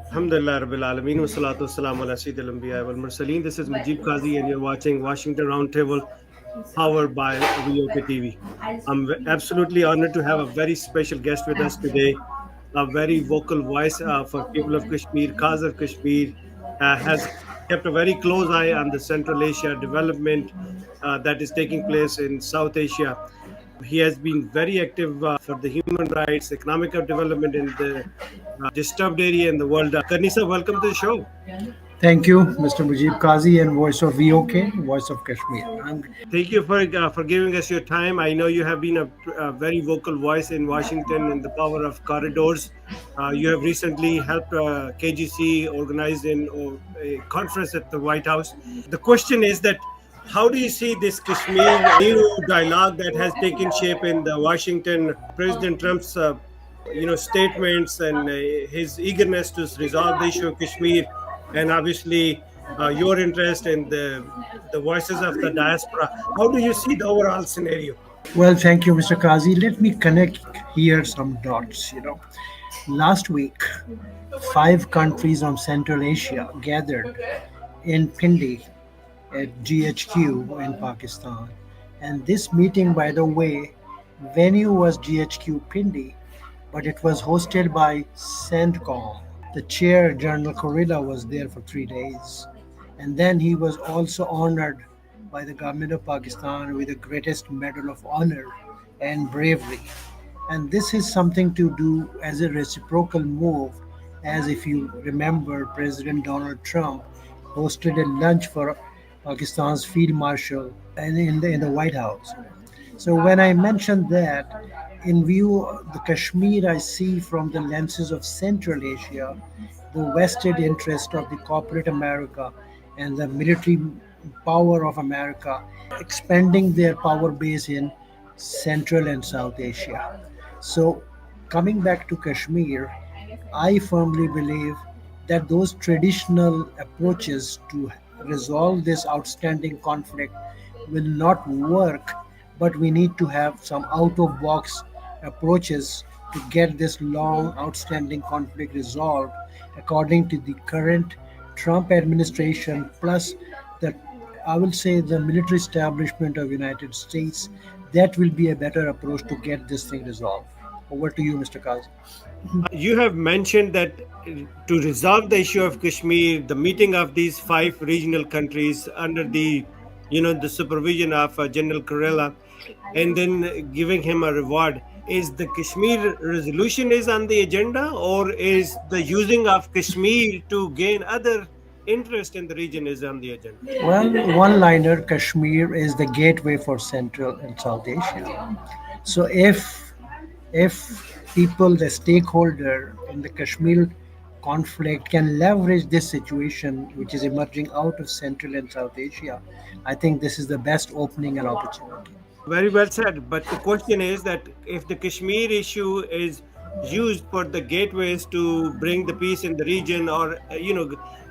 Alhamdulillah Rabbil Alameen wa salatu wassalamu ala Sayyidil Anbiya wal Mursaleen. This is Mujeeb Kazi, and you're watching Washington Roundtable, powered by VOK TV. I'm absolutely honored to have a very special guest with us today, a very vocal voice for people of Kashmir. Kazi of Kashmir has kept a very close eye on the Central Asia development that is taking place in South Asia. He has been very active for the human rights, economic development in the disturbed area in the world. Kanisa, welcome to the show. Thank you, Mr. Mujeeb Kazi and Voice of VOK, Voice of Kashmir. Thank you for giving us your time. I know you have been a very vocal voice in Washington in the power of corridors. You have recently helped KGC organize a conference at the White House. The question is that how do you see this Kashmir new dialogue that has taken shape in the Washington, President Trump's statements and his eagerness to resolve the issue of Kashmir, and obviously your interest in the voices of the diaspora. How do you see the overall scenario? Well, thank you, Mr. Kazi. Let me connect here some dots. Last week, 5 countries from Central Asia gathered in Pindi at GHQ in Pakistan. And this meeting, by the way, venue was GHQ Pindi, but it was hosted by CENTCOM. The chair, General Corella, was there for 3 days. And then he was also honored by the government of Pakistan with the greatest medal of honor and bravery. And this is something to do as a reciprocal move, as if you remember, President Donald Trump hosted a lunch for Pakistan's Field Marshal and in the White House. So when I mentioned that, in view of the Kashmir, I see from the lenses of Central Asia, the vested interest of the corporate America and the military power of America expanding their power base in Central and South Asia. So, coming back to Kashmir, I firmly believe that those traditional approaches to resolve this outstanding conflict will not work, but we need to have some out of box approaches to get this long outstanding conflict resolved according to the current Trump administration plus the I will say the military establishment of United States. That will be a better approach to get this thing resolved. Over to you, Mr. Kazi. You have mentioned that to resolve the issue of Kashmir, the meeting of these 5 regional countries under the supervision of General Corella, and then giving him a reward. Is the Kashmir resolution is on the agenda, or is the using of Kashmir to gain other interest in the region is on the agenda? Well, one liner Kashmir is the gateway for Central and South Asia. So if people, the stakeholder in the Kashmir conflict can leverage this situation which is emerging out of Central and South Asia, I think this is the best opening and opportunity. Very well said. But the question is that if the Kashmir issue is used for the gateways to bring the peace in the region, or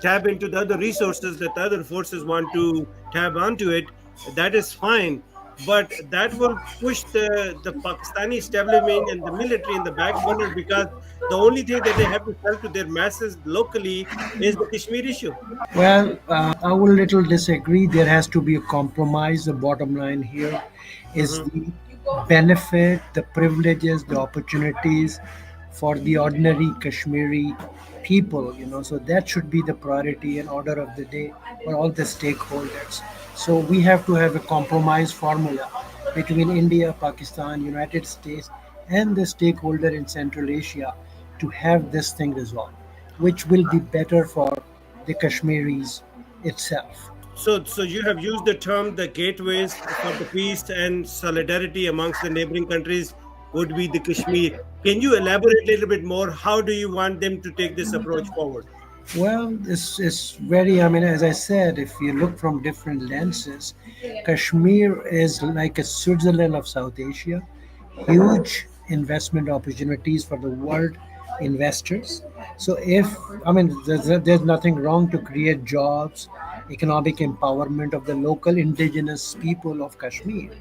tap into the other resources that other forces want to tap onto it, that is fine. But that will push the Pakistani establishment and the military in the back burner, because the only thing that they have to sell to their masses locally is the Kashmir issue. Well, I will little disagree. There has to be a compromise. The bottom line here is Mhm. the benefit, the privileges, the opportunities for the ordinary Kashmiri people. So that should be the priority and order of the day for all the stakeholders. So we have to have a compromise formula between India, Pakistan, United States, and the stakeholder in Central Asia to have this thing resolved, which will be better for the Kashmiris itself. So you have used the term the gateways for the peace and solidarity amongst the neighboring countries would be the Kashmir. Can you elaborate a little bit more? How do you want them to take this approach forward? Well, this is very, I mean, as I said, if you look from different lenses, Kashmir is like a Switzerland of South Asia, huge investment opportunities for the world investors. So, if, I mean, there's nothing wrong to create jobs, economic empowerment of the local indigenous people of Kashmir.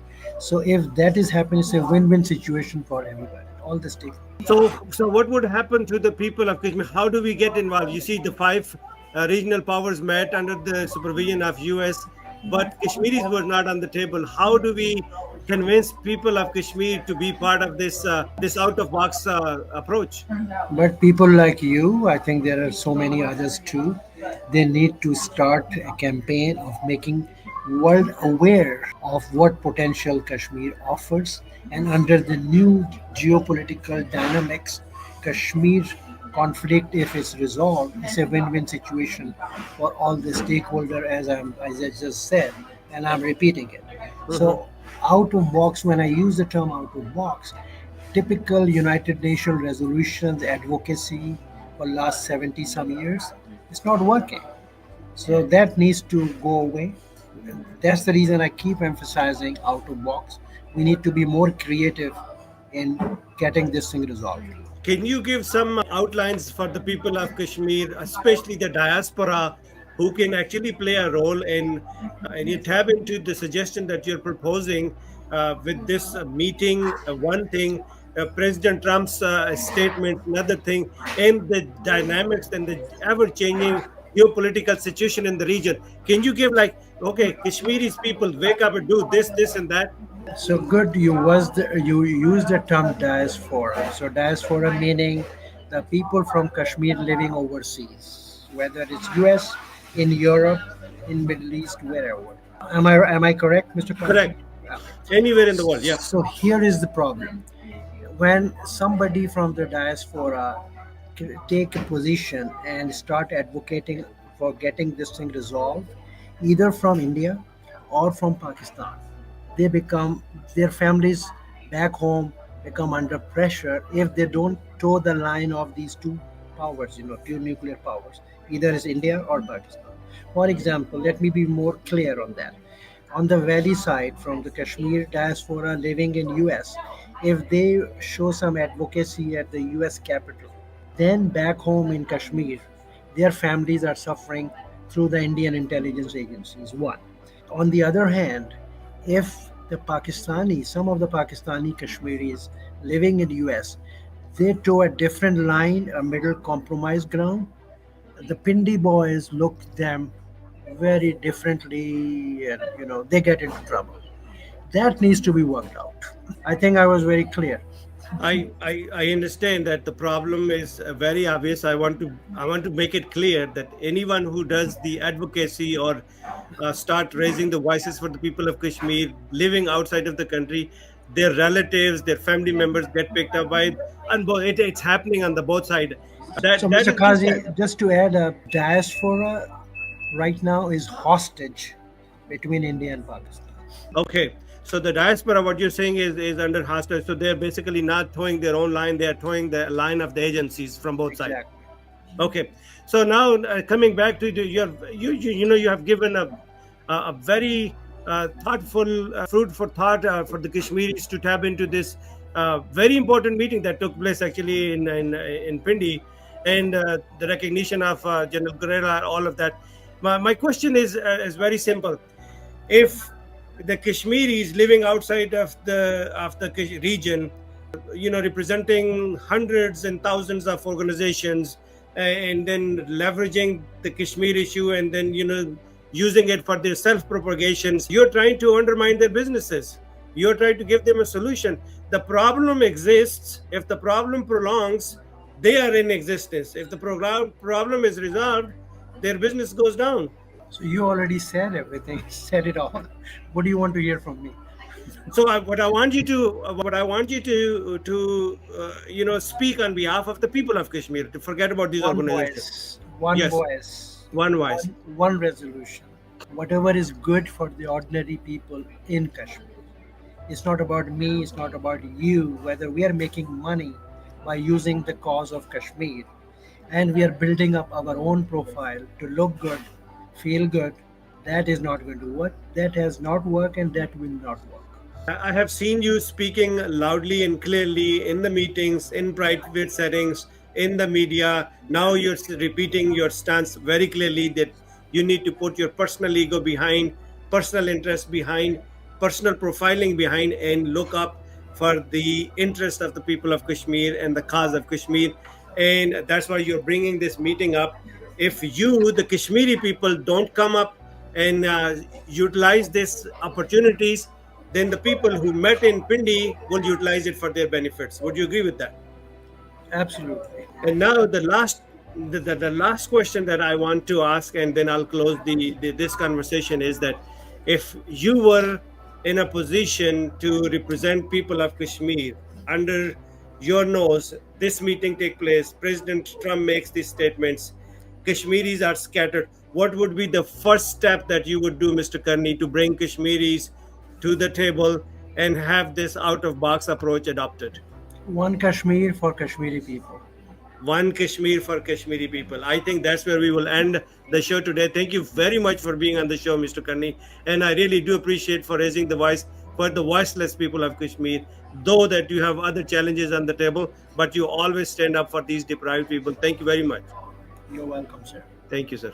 So, if that is happening, it's a win win situation for everybody. all the stakeholders. So what would happen to the people of Kashmir? How do we get involved? You see, the five regional powers met under the supervision of US, but Kashmiris were not on the table. How do we convince people of Kashmir to be part of this out of box approach? But people like you, I think there are so many others too, they need to start a campaign of making world aware of what potential Kashmir offers, and under the new geopolitical dynamics, Kashmir conflict, if it's resolved, is a win-win situation for all the stakeholder, as I just said, and I'm repeating it. Mhm. So out of box, when I use the term out of box, typical United Nations resolutions advocacy for last 70 some years, it's not working. So that needs to go away. That's the reason I keep emphasizing out of box. We need to be more creative in getting this thing resolved. Can you give some outlines for the people of Kashmir, especially the diaspora, who can actually play a role in, and you tap into the suggestion that you're proposing with this meeting, one thing, President Trump's statement, another thing, and the dynamics and the ever-changing geopolitical situation in the region. Can you give like, okay, Kashmiris people wake up and do this, this, and that? So good. You use the term diaspora. So diaspora meaning the people from Kashmir living overseas, whether it's U.S., in Europe, in Middle East, wherever. Am I correct, Mr. Kazi? Correct. Anywhere in the world, yeah. So here is the problem. When somebody from the diaspora take a position and start advocating for getting this thing resolved, either from India or from Pakistan, they become, their families back home become under pressure if they don't toe the line of these two powers, two nuclear powers, either is India or Pakistan. For example, let me be more clear on that. On the valley side, from the Kashmir diaspora living in US, if they show some advocacy at the US Capitol, then back home in Kashmir, their families are suffering through the Indian intelligence agencies. One. On the other hand, if some of the Pakistani Kashmiris living in US, they toe a different line, a middle compromise ground, the Pindi boys look them very differently, and they get into trouble. That needs to be worked out. I think I was very clear. I understand that the problem is very obvious. I want to make it clear that anyone who does the advocacy or start raising the voices for the people of Kashmir living outside of the country, their relatives, their family members get picked up by it, and it's happening on the both side. So, That Mr. is being Kazi, said. just to add, diaspora right now is hostage between India and Pakistan. Okay. So the diaspora, what you're saying is under hostage. So they're basically not towing their own line; they are towing the line of the agencies from both sides. Exactly. Okay. So now coming back to you have given a very thoughtful food for thought for the Kashmiris to tap into this very important meeting that took place actually in Pindi, and the recognition of General Corella, all of that. My question is very simple. If the Kashmiris living outside of the region, representing hundreds and thousands of organizations, and then leveraging the Kashmir issue, and then using it for their self propagations, you're trying to undermine their businesses. You're trying to give them a solution. The problem exists. If the problem prolongs, they are in existence. If the problem is resolved, their business goes down. So you already said everything, said it all. What do you want to hear from me? So what I want you to speak on behalf of the people of Kashmir. To forget about these One organizations. voice, one Yes, voice, one voice. one resolution. Whatever is good for the ordinary people in Kashmir. It's not about me, it's not about you, whether we are making money by using the cause of Kashmir and we are building up our own profile to look good, feel good. That is not going to work. That has not worked and that will not work. I have seen you speaking loudly and clearly in the meetings, in private settings, in the media. Now you're repeating your stance very clearly that you need to put your personal ego behind, personal interest behind, personal profiling behind, and look up for the interest of the people of Kashmir and the cause of Kashmir. And that's why you're bringing this meeting up. If you, the Kashmiri people, don't come up and utilize these opportunities, then the people who met in Pindi will utilize it for their benefits. Would you agree with that? Absolutely. And now the last question that I want to ask, and then I'll close this conversation, is that if you were in a position to represent people of Kashmir under your nose, this meeting take place, President Trump makes these statements, Kashmiris are scattered. What would be the first step that you would do, Mr. Karni, to bring Kashmiris to the table and have this out of box approach adopted? One Kashmir for Kashmiri people. One Kashmir for Kashmiri people. I think that's where we will end the show today. Thank you very much for being on the show, Mr. Karni. And I really do appreciate for raising the voice for the voiceless people of Kashmir, though that you have other challenges on the table, but you always stand up for these deprived people. Thank you very much. You're welcome, sir. Thank you, sir.